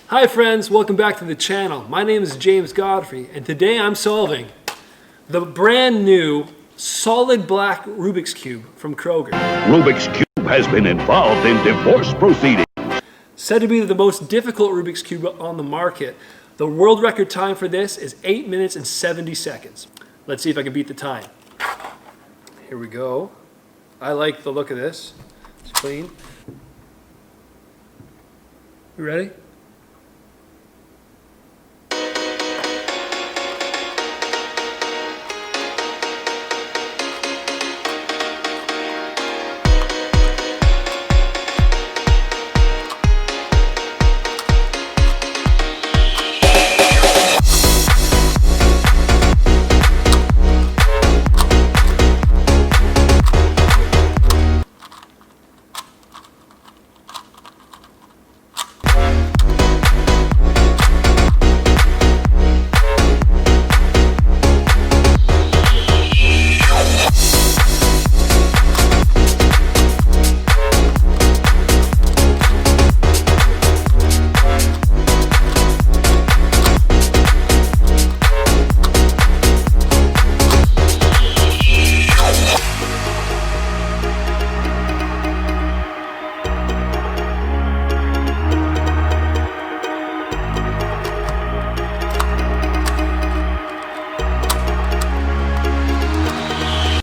Hi friends, welcome back to the channel. My name is James Godfrey, and today I'm solving the brand new solid black Rubik's Cube from Kroger. Rubik's Cube has been involved in divorce proceedings. Said to be the most difficult Rubik's Cube on the market. The world record time for this is 8 minutes and 70 seconds. Let's see if I can beat the time. Here we go. I like the look of this. It's clean. You ready?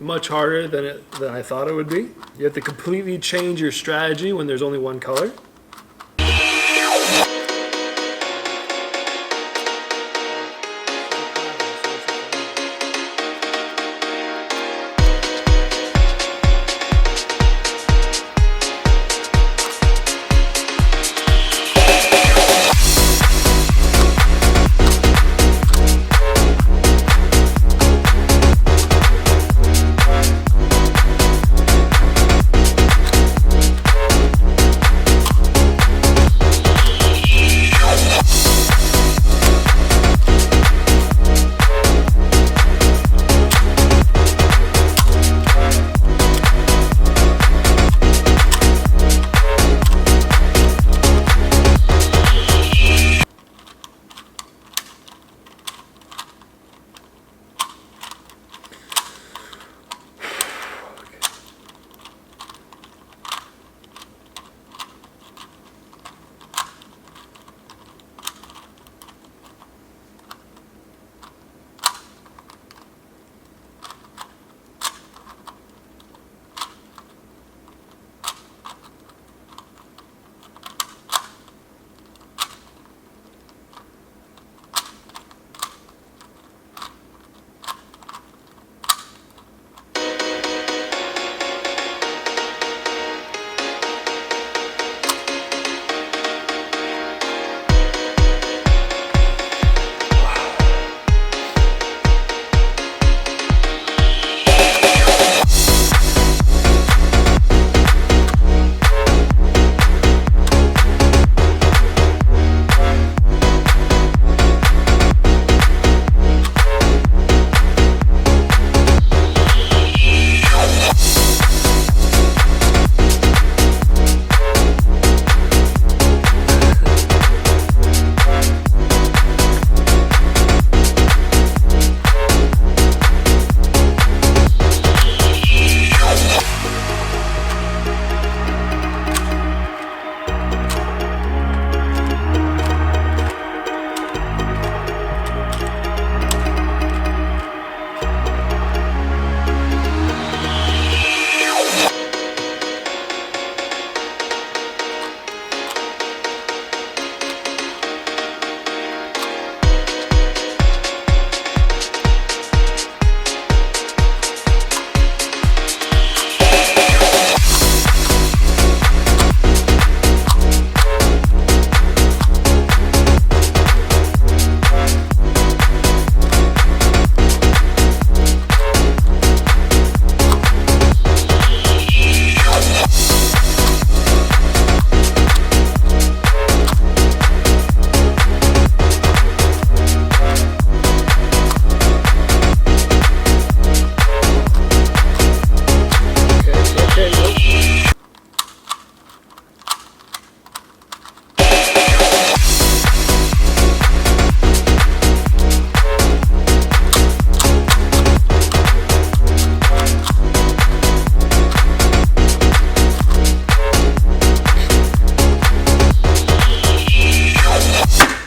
Much harder than I thought it would be. You have to completely change your strategy when there's only one color.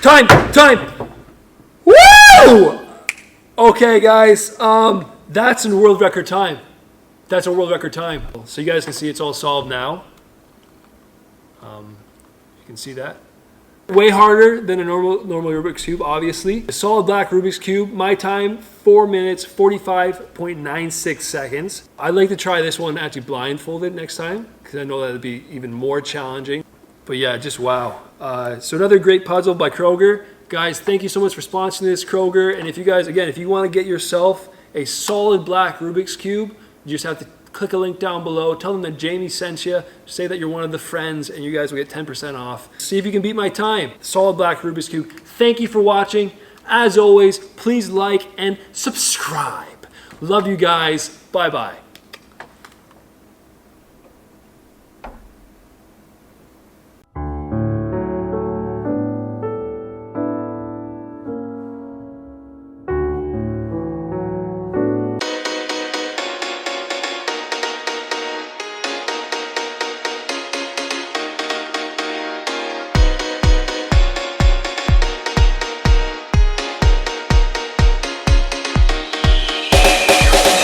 Time! Woo! Okay, guys, that's a world record time. That's a world record time. So you guys can see it's all solved now. You can see that. Way harder than a normal Rubik's Cube, obviously. A solid black Rubik's Cube, my time, 4 minutes, 45.96 seconds. I'd like to try this one actually blindfolded next time, because I know that would be even more challenging. But yeah, just wow. So another great puzzle by Kroger. Guys, thank you so much for sponsoring this, Kroger. And if you guys, again, if you want to get yourself a solid black Rubik's Cube, you just have to click a link down below. Tell them that Jamie sent you. Say that you're one of the friends, and you guys will get 10% off. See if you can beat my time. Solid black Rubik's Cube. Thank you for watching. As always, please like and subscribe. Love you guys. Bye-bye.